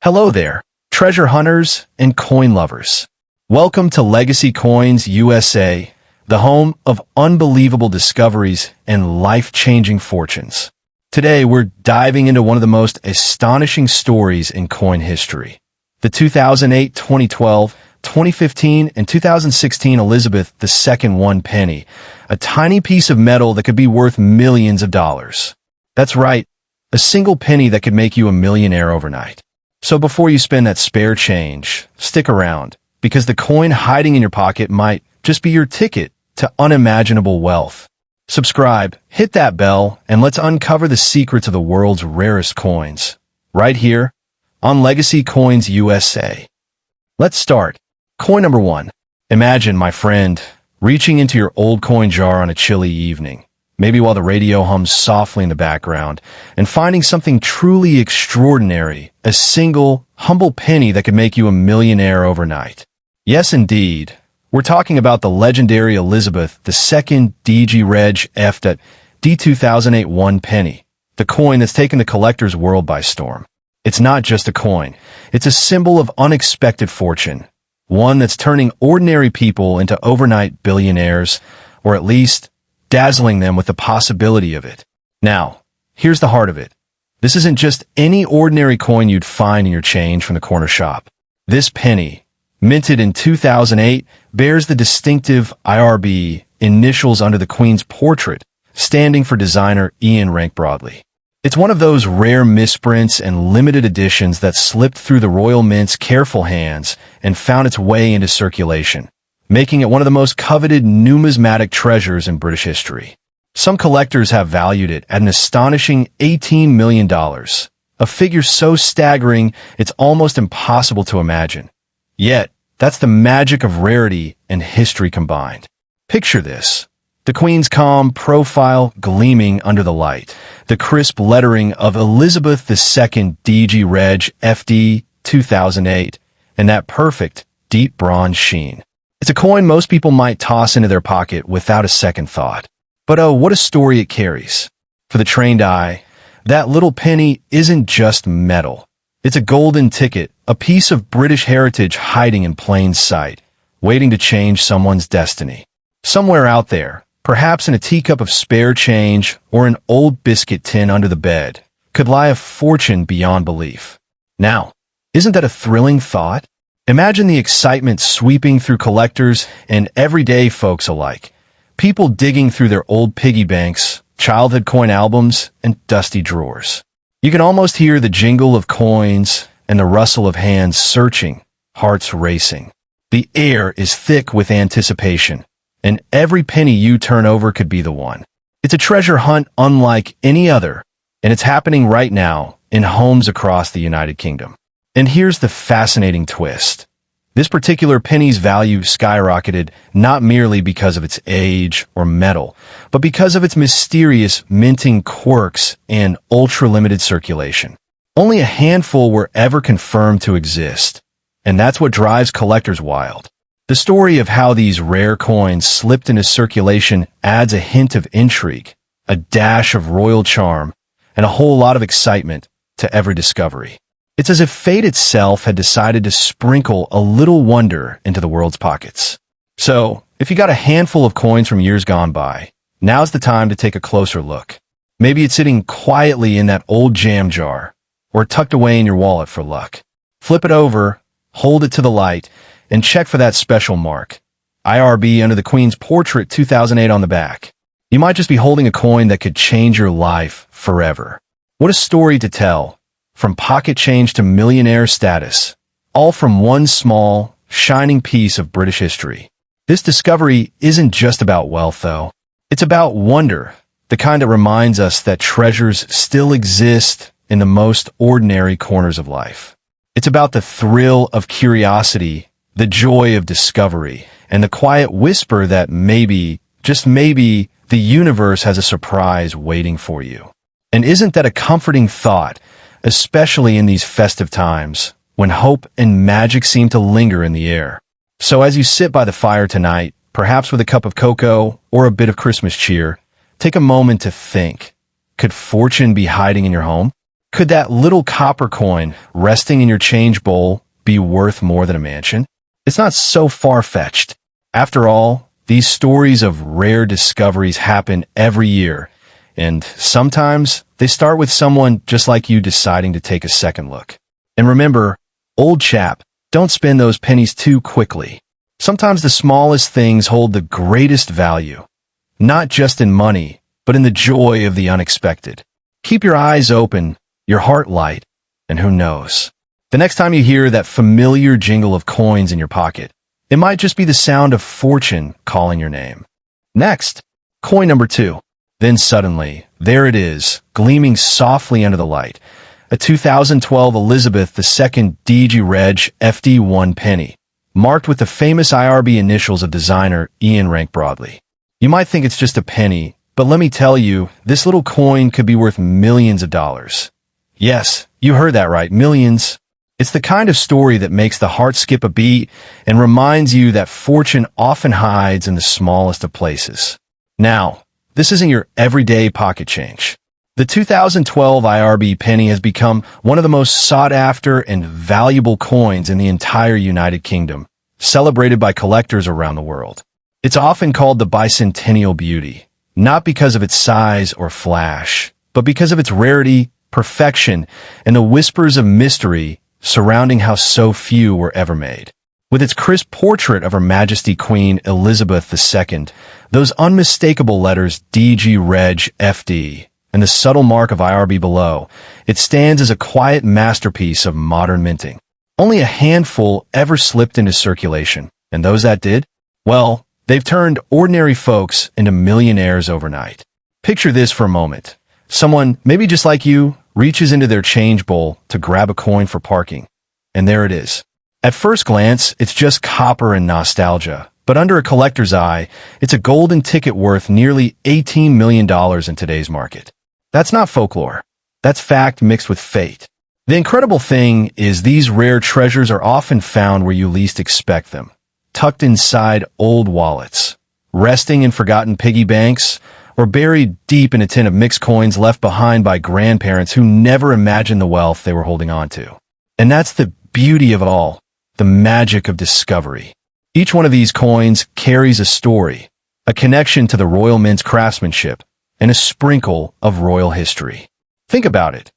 Hello there, treasure hunters and coin lovers. Welcome to Legacy Coins USA, the home of unbelievable discoveries and life-changing fortunes. Today, we're diving into one of the most astonishing stories in coin history. The 2008, 2012, 2015, and 2016 Elizabeth II 1 penny, a tiny piece of metal that could be worth millions of dollars. That's right, a single penny that could make you a millionaire overnight. So before you spend that spare change, stick around, because the coin hiding in your pocket might just be your ticket to unimaginable wealth. Subscribe, hit that bell, and let's uncover the secrets of the world's rarest coins, right here on Legacy Coins USA. Let's start. Coin number 1. Imagine, my friend, reaching into your old coin jar on a chilly evening, maybe while the radio hums softly in the background, and finding something truly extraordinary, a single, humble penny that could make you a millionaire overnight. Yes, indeed. We're talking about the legendary Elizabeth II DG Reg F. D 2008 1 penny, the coin that's taken the collector's world by storm. It's not just a coin. It's a symbol of unexpected fortune, one that's turning ordinary people into overnight billionaires, or at least dazzling them with the possibility of it. Now, here's the heart of it. This isn't just any ordinary coin you'd find in your change from the corner shop. This penny, minted in 2008, bears the distinctive IRB initials under the Queen's portrait, standing for designer Ian Rank Broadley. It's one of those rare misprints and limited editions that slipped through the Royal Mint's careful hands and found its way into circulation, making it one of the most coveted numismatic treasures in British history. Some collectors have valued it at an astonishing $18 million, a figure so staggering it's almost impossible to imagine. Yet, that's the magic of rarity and history combined. Picture this. The Queen's calm profile gleaming under the light, the crisp lettering of Elizabeth II DG Reg FD 2008, and that perfect, deep bronze sheen. It's a coin most people might toss into their pocket without a second thought. But oh, what a story it carries. For the trained eye, that little penny isn't just metal. It's a golden ticket, a piece of British heritage hiding in plain sight, waiting to change someone's destiny. Somewhere out there, perhaps in a teacup of spare change or an old biscuit tin under the bed, could lie a fortune beyond belief. Now, isn't that a thrilling thought? Imagine the excitement sweeping through collectors and everyday folks alike. People digging through their old piggy banks, childhood coin albums, and dusty drawers. You can almost hear the jingle of coins and the rustle of hands searching, hearts racing. The air is thick with anticipation, and every penny you turn over could be the one. It's a treasure hunt unlike any other, and it's happening right now in homes across the United Kingdom. And here's the fascinating twist. This particular penny's value skyrocketed not merely because of its age or metal, but because of its mysterious minting quirks and ultra-limited circulation. Only a handful were ever confirmed to exist, and that's what drives collectors wild. The story of how these rare coins slipped into circulation adds a hint of intrigue, a dash of royal charm, and a whole lot of excitement to every discovery. It's as if fate itself had decided to sprinkle a little wonder into the world's pockets. So, if you got a handful of coins from years gone by, now's the time to take a closer look. Maybe it's sitting quietly in that old jam jar, or tucked away in your wallet for luck. Flip it over, hold it to the light, and check for that special mark, IRB under the Queen's portrait 2008 on the back. You might just be holding a coin that could change your life forever. What a story to tell. From pocket change to millionaire status, all from one small, shining piece of British history. This discovery isn't just about wealth, though. It's about wonder, the kind that reminds us that treasures still exist in the most ordinary corners of life. It's about the thrill of curiosity, the joy of discovery, and the quiet whisper that maybe, just maybe, the universe has a surprise waiting for you. And isn't that a comforting thought? Especially in these festive times, when hope and magic seem to linger in the air. So as you sit by the fire tonight, perhaps with a cup of cocoa or a bit of Christmas cheer, take a moment to think. Could fortune be hiding in your home? Could that little copper coin resting in your change bowl be worth more than a mansion? It's not so far-fetched. After all, these stories of rare discoveries happen every year, and sometimes they start with someone just like you deciding to take a second look. And remember, old chap, don't spend those pennies too quickly. Sometimes the smallest things hold the greatest value, not just in money, but in the joy of the unexpected. Keep your eyes open, your heart light, and who knows? The next time you hear that familiar jingle of coins in your pocket, it might just be the sound of fortune calling your name. Next, coin number 2. Then suddenly, there it is, gleaming softly under the light. A 2012 Elizabeth II DG Reg FD1 penny, marked with the famous IRB initials of designer Ian Rank Broadley. You might think it's just a penny, but let me tell you, this little coin could be worth millions of dollars. Yes, you heard that right, millions. It's the kind of story that makes the heart skip a beat and reminds you that fortune often hides in the smallest of places. Now, this isn't your everyday pocket change. The 2012 IRB penny has become one of the most sought-after and valuable coins in the entire United Kingdom, celebrated by collectors around the world. It's often called the bicentennial beauty, not because of its size or flash, but because of its rarity, perfection, and the whispers of mystery surrounding how so few were ever made. With its crisp portrait of Her Majesty Queen Elizabeth II, those unmistakable letters DG Reg FD, and the subtle mark of IRB below, it stands as a quiet masterpiece of modern minting. Only a handful ever slipped into circulation, and those that did, well, they've turned ordinary folks into millionaires overnight. Picture this for a moment. Someone, maybe just like you, reaches into their change bowl to grab a coin for parking, and there it is. At first glance, it's just copper and nostalgia, but under a collector's eye, it's a golden ticket worth nearly $18 million in today's market. That's not folklore. That's fact mixed with fate. The incredible thing is these rare treasures are often found where you least expect them, tucked inside old wallets, resting in forgotten piggy banks, or buried deep in a tin of mixed coins left behind by grandparents who never imagined the wealth they were holding on to. And that's the beauty of it all, the magic of discovery. Each one of these coins carries a story, a connection to the Royal Mint's craftsmanship, and a sprinkle of royal history. Think about it.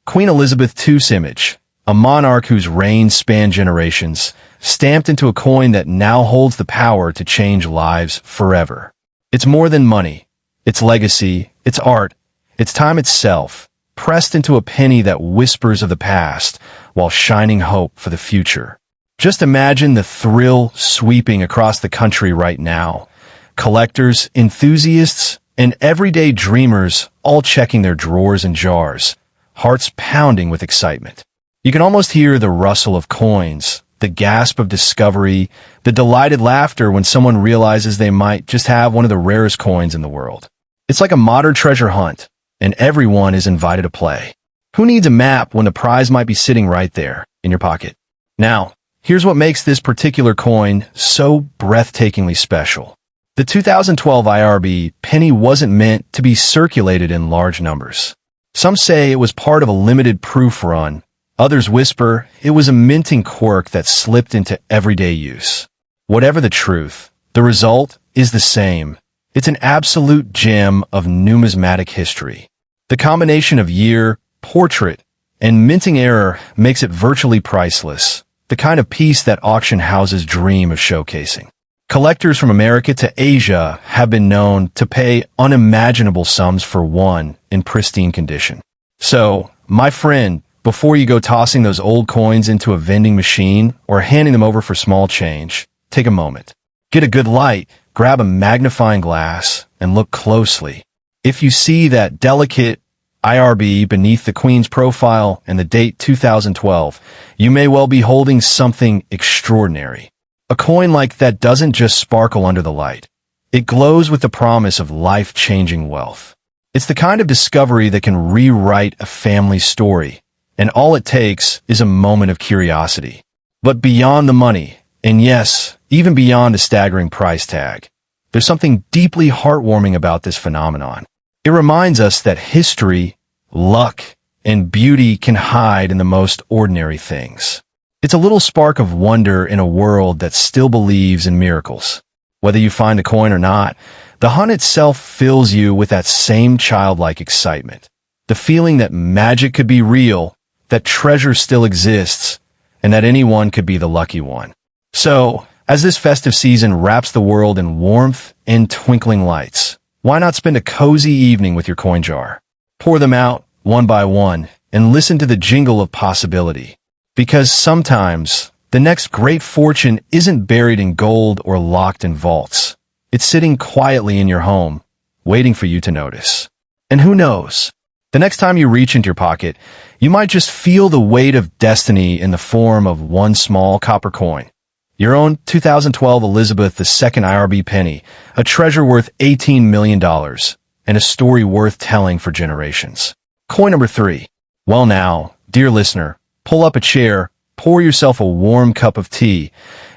Queen Elizabeth II's image, a monarch whose reign spanned generations, stamped into a coin that now holds the power to change lives forever. It's more than money. It's legacy, it's art, it's time itself, pressed into a penny that whispers of the past while shining hope for the future. Just imagine the thrill sweeping across the country right now. Collectors, enthusiasts, and everyday dreamers all checking their drawers and jars, hearts pounding with excitement. You can almost hear the rustle of coins, the gasp of discovery, the delighted laughter when someone realizes they might just have one of the rarest coins in the world. It's like a modern treasure hunt, and everyone is invited to play. Who needs a map when the prize might be sitting right there in your pocket? Now, here's what makes this particular coin so breathtakingly special. The 2012 IRB penny wasn't meant to be circulated in large numbers. Some say it was part of a limited proof run. Others whisper it was a minting quirk that slipped into everyday use. Whatever the truth, the result is the same. It's an absolute gem of numismatic history. The combination of year, portrait, and minting error makes it virtually priceless, the kind of piece that auction houses dream of showcasing. Collectors from America to Asia have been known to pay unimaginable sums for one in pristine condition. So, my friend, before you go tossing those old coins into a vending machine or handing them over for small change, take a moment. Get a good light, grab a magnifying glass, and look closely. If you see that delicate IRB beneath the Queen's profile and the date 2012, you may well be holding something extraordinary. A coin like that doesn't just sparkle under the light. It glows with the promise of life-changing wealth. It's the kind of discovery that can rewrite a family story, and all it takes is a moment of curiosity. But beyond the money, and yes, even beyond a staggering price tag, there's something deeply heartwarming about this phenomenon. It reminds us that history, luck, and beauty can hide in the most ordinary things. It's a little spark of wonder in a world that still believes in miracles. Whether you find a coin or not, the hunt itself fills you with that same childlike excitement. The feeling that magic could be real, that treasure still exists, and that anyone could be the lucky one. So, as this festive season wraps the world in warmth and twinkling lights, why not spend a cozy evening with your coin jar? Pour them out, one by one, and listen to the jingle of possibility. Because sometimes, the next great fortune isn't buried in gold or locked in vaults. It's sitting quietly in your home, waiting for you to notice. And who knows? The next time you reach into your pocket, you might just feel the weight of destiny in the form of one small copper coin. Your own 2012 Elizabeth II IRB penny, a treasure worth $18 million, and a story worth telling for generations. Coin number 3. Well now, dear listener, pull up a chair, pour yourself a warm cup of tea,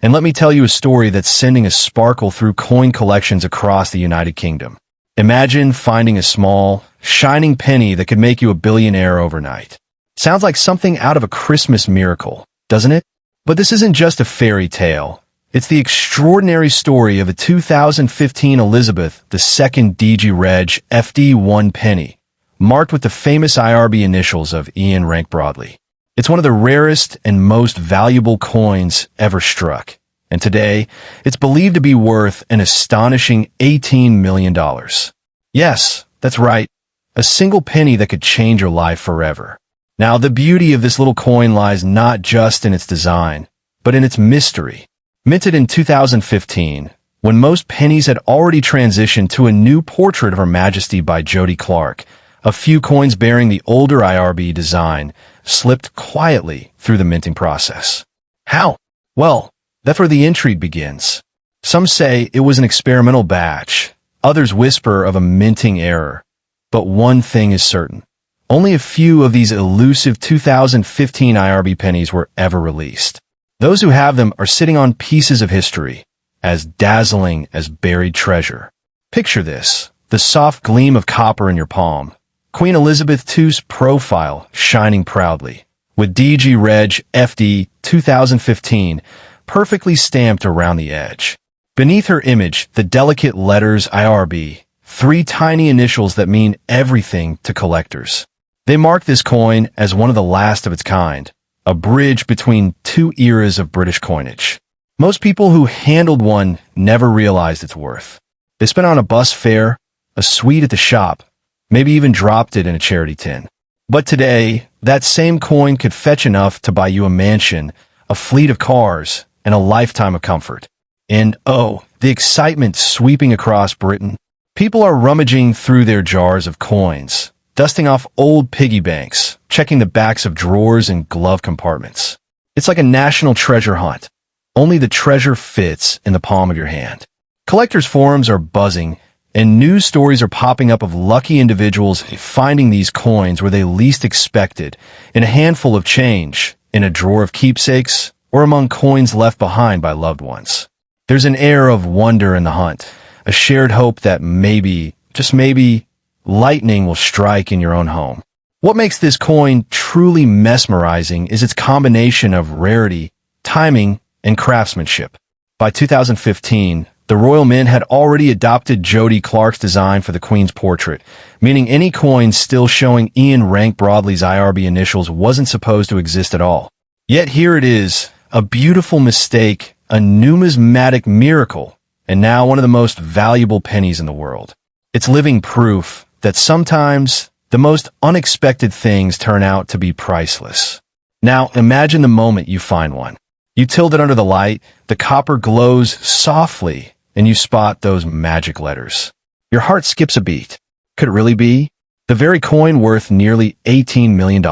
and let me tell you a story that's sending a sparkle through coin collections across the United Kingdom. Imagine finding a small, shining penny that could make you a billionaire overnight. Sounds like something out of a Christmas miracle, doesn't it? But this isn't just a fairy tale. It's the extraordinary story of a 2015 Elizabeth II DG Reg FD1 penny, marked with the famous IRB initials of Ian Rank Broadley. It's one of the rarest and most valuable coins ever struck, and today, it's believed to be worth an astonishing $18 million. Yes, that's right, a single penny that could change your life forever. Now, the beauty of this little coin lies not just in its design, but in its mystery. Minted in 2015, when most pennies had already transitioned to a new portrait of Her Majesty by Jody Clark, a few coins bearing the older IRB design slipped quietly through the minting process. How? Well, that's where the intrigue begins. Some say it was an experimental batch. Others whisper of a minting error. But one thing is certain. Only a few of these elusive 2015 IRB pennies were ever released. Those who have them are sitting on pieces of history, as dazzling as buried treasure. Picture this, the soft gleam of copper in your palm, Queen Elizabeth II's profile shining proudly, with DG Reg FD 2015 perfectly stamped around the edge. Beneath her image, the delicate letters IRB, 3 tiny initials that mean everything to collectors. They mark this coin as one of the last of its kind, a bridge between 2 eras of British coinage. Most people who handled one never realized its worth. They spent on a bus fare, a sweet at the shop, maybe even dropped it in a charity tin. But today, that same coin could fetch enough to buy you a mansion, a fleet of cars, and a lifetime of comfort. And oh, the excitement sweeping across Britain. People are rummaging through their jars of coins, dusting off old piggy banks, checking the backs of drawers and glove compartments. It's like a national treasure hunt. Only the treasure fits in the palm of your hand. Collectors' forums are buzzing, and news stories are popping up of lucky individuals finding these coins where they least expected, in a handful of change, in a drawer of keepsakes, or among coins left behind by loved ones. There's an air of wonder in the hunt, a shared hope that maybe, just maybe, lightning will strike in your own home. What makes this coin truly mesmerizing is its combination of rarity, timing, and craftsmanship. By 2015, the Royal Mint had already adopted Jody Clark's design for the Queen's portrait, meaning any coin still showing Ian Rank Broadley's IRB initials wasn't supposed to exist at all. Yet here it is, a beautiful mistake, a numismatic miracle, and now one of the most valuable pennies in the world. It's living proof that sometimes the most unexpected things turn out to be priceless. Now imagine the moment you find one. You tilt it under the light, the copper glows softly, and you spot those magic letters. Your heart skips a beat. Could it really be? The very coin worth nearly $18 million?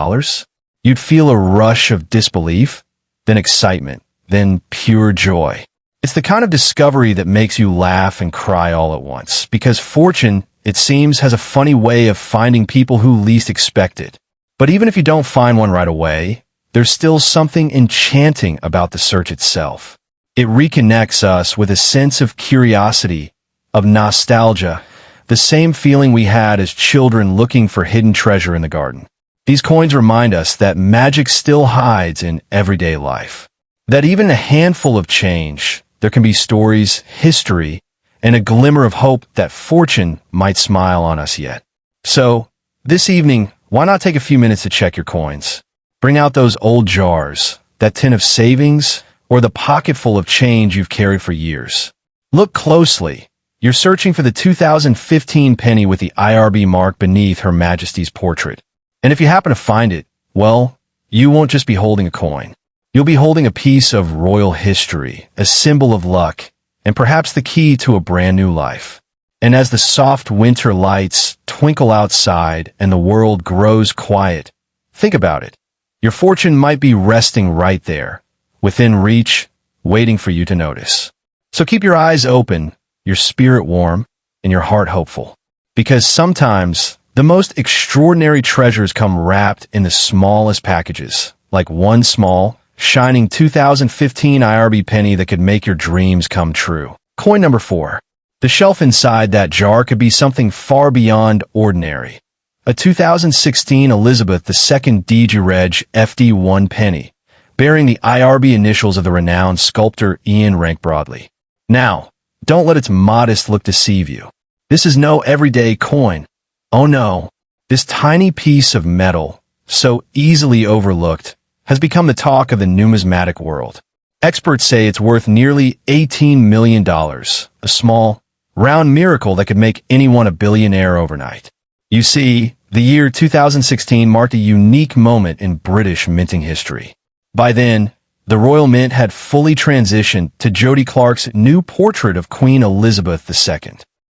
You'd feel a rush of disbelief, then excitement, then pure joy. It's the kind of discovery that makes you laugh and cry all at once, because fortune, it seems, has a funny way of finding people who least expect it. But even if you don't find one right away, there's still something enchanting about the search itself. It reconnects us with a sense of curiosity, of nostalgia, the same feeling we had as children looking for hidden treasure in the garden. These coins remind us that magic still hides in everyday life. That even a handful of change, there can be stories, history, and a glimmer of hope that fortune might smile on us yet. So, this evening, why not take a few minutes to check your coins? Bring out those old jars, that tin of savings, or the pocket full of change you've carried for years. Look closely. You're searching for the 2015 penny with the IRB mark beneath Her Majesty's portrait. And if you happen to find it, well, you won't just be holding a coin. You'll be holding a piece of royal history, a symbol of luck, and perhaps the key to a brand new life. And as the soft winter lights twinkle outside and the world grows quiet, think about it. Your fortune might be resting right there, within reach, waiting for you to notice. So keep your eyes open, your spirit warm, and your heart hopeful. Because sometimes the most extraordinary treasures come wrapped in the smallest packages, like one small, shining 2015 IRB penny that could make your dreams come true. Coin number 4. The shelf inside that jar could be something far beyond ordinary. A 2016 Elizabeth II DG Reg FD1 penny, bearing the IRB initials of the renowned sculptor Ian Rank Broadley. Now, don't let its modest look deceive you. This is no everyday coin. Oh no, this tiny piece of metal, so easily overlooked, has become the talk of the numismatic world. Experts say it's worth nearly $18 million, a small, round miracle that could make anyone a billionaire overnight. You see, the year 2016 marked a unique moment in British minting history. By then, the Royal Mint had fully transitioned to Jody Clark's new portrait of Queen Elizabeth II.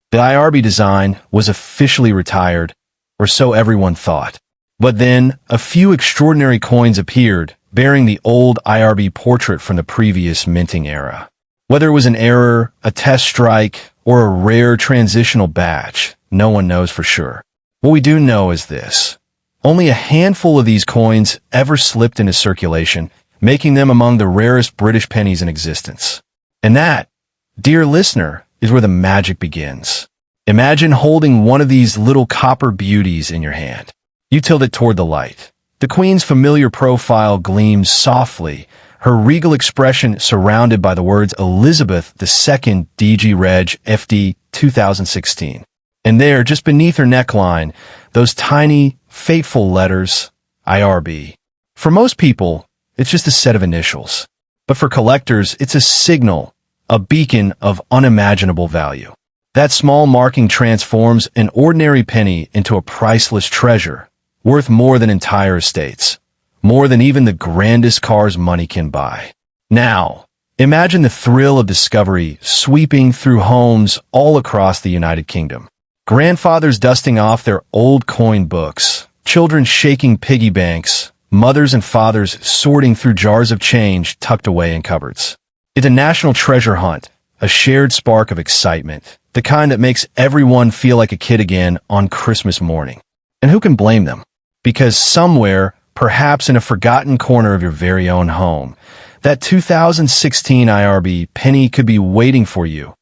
The IRB design was officially retired, or so everyone thought. But then, a few extraordinary coins appeared, bearing the old IRB portrait from the previous minting era. Whether it was an error, a test strike, or a rare transitional batch, no one knows for sure. What we do know is this. Only a handful of these coins ever slipped into circulation, making them among the rarest British pennies in existence. And that, dear listener, is where the magic begins. Imagine holding one of these little copper beauties in your hand. You tilt it toward the light. The Queen's familiar profile gleams softly, her regal expression surrounded by the words Elizabeth II DG Reg FD 2016. And there, just beneath her neckline, those tiny, fateful letters, IRB. For most people, it's just a set of initials. But for collectors, it's a signal, a beacon of unimaginable value. That small marking transforms an ordinary penny into a priceless treasure, worth more than entire estates, more than even the grandest cars money can buy. Now, imagine the thrill of discovery sweeping through homes all across the United Kingdom. Grandfathers dusting off their old coin books, children shaking piggy banks, mothers and fathers sorting through jars of change tucked away in cupboards. It's a national treasure hunt, a shared spark of excitement, the kind that makes everyone feel like a kid again on Christmas morning. And who can blame them? Because somewhere, perhaps in a forgotten corner of your very own home, that 2016 IRB penny could be waiting for you,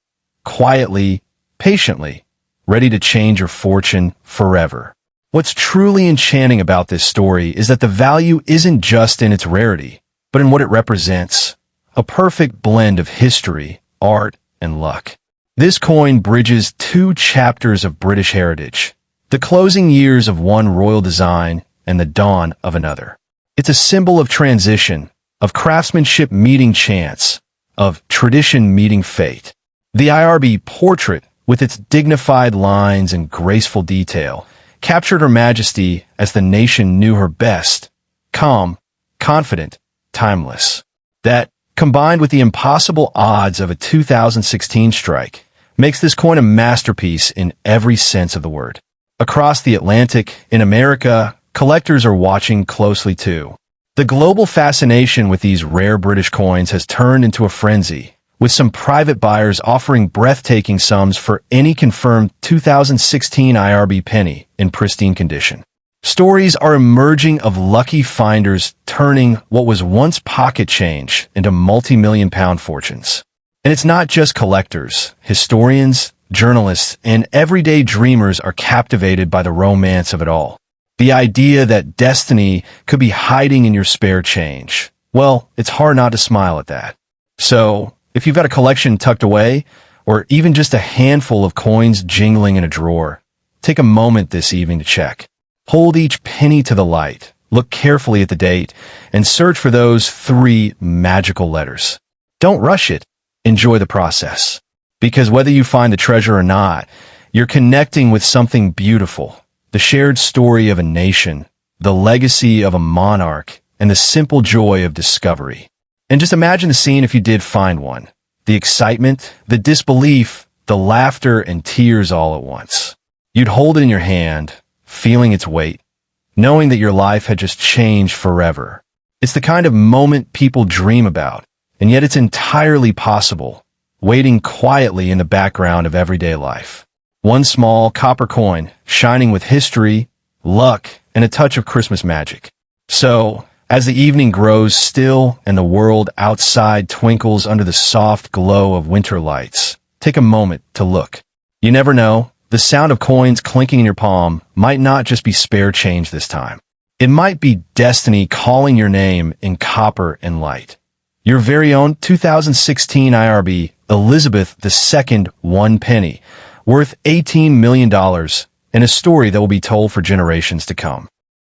quietly, patiently, ready to change your fortune forever. What's truly enchanting about this story is that the value isn't just in its rarity, but in what it represents, a perfect blend of history, art, and luck. This coin bridges two chapters of British heritage, the closing years of one royal design and the dawn of another. It's a symbol of transition, of craftsmanship meeting chance, of tradition meeting fate. The IRB portrait, with its dignified lines and graceful detail, captured Her Majesty as the nation knew her best, calm, confident, timeless. That, combined with the impossible odds of a 2016 strike, makes this coin a masterpiece in every sense of the word. Across the Atlantic, in America, collectors are watching closely too. The global fascination with these rare British coins has turned into a frenzy, with some private buyers offering breathtaking sums for any confirmed 2016 IRB penny in pristine condition. Stories are emerging of lucky finders turning what was once pocket change into multi-million-pound fortunes. And it's not just collectors. Historians, journalists, and everyday dreamers are captivated by the romance of it all. The idea that destiny could be hiding in your spare change. Well, it's hard not to smile at that. So, if you've got a collection tucked away, or even just a handful of coins jingling in a drawer, take a moment this evening to check. Hold each penny to the light, look carefully at the date, and search for those 3 magical letters. Don't rush it. Enjoy the process. Because whether you find the treasure or not, you're connecting with something beautiful. The shared story of a nation, the legacy of a monarch, and the simple joy of discovery. And just imagine the scene if you did find one. The excitement, the disbelief, the laughter and tears all at once. You'd hold it in your hand, feeling its weight, knowing that your life had just changed forever. It's the kind of moment people dream about, and yet it's entirely possible, waiting quietly in the background of everyday life. One small copper coin, shining with history, luck, and a touch of Christmas magic. So, as the evening grows still and the world outside twinkles under the soft glow of winter lights, take a moment to look. You never know, the sound of coins clinking in your palm might not just be spare change this time. It might be destiny calling your name in copper and light. Your very own 2016 IRB Elizabeth II 1 penny, worth $18 million, and a story that will be told for generations to come.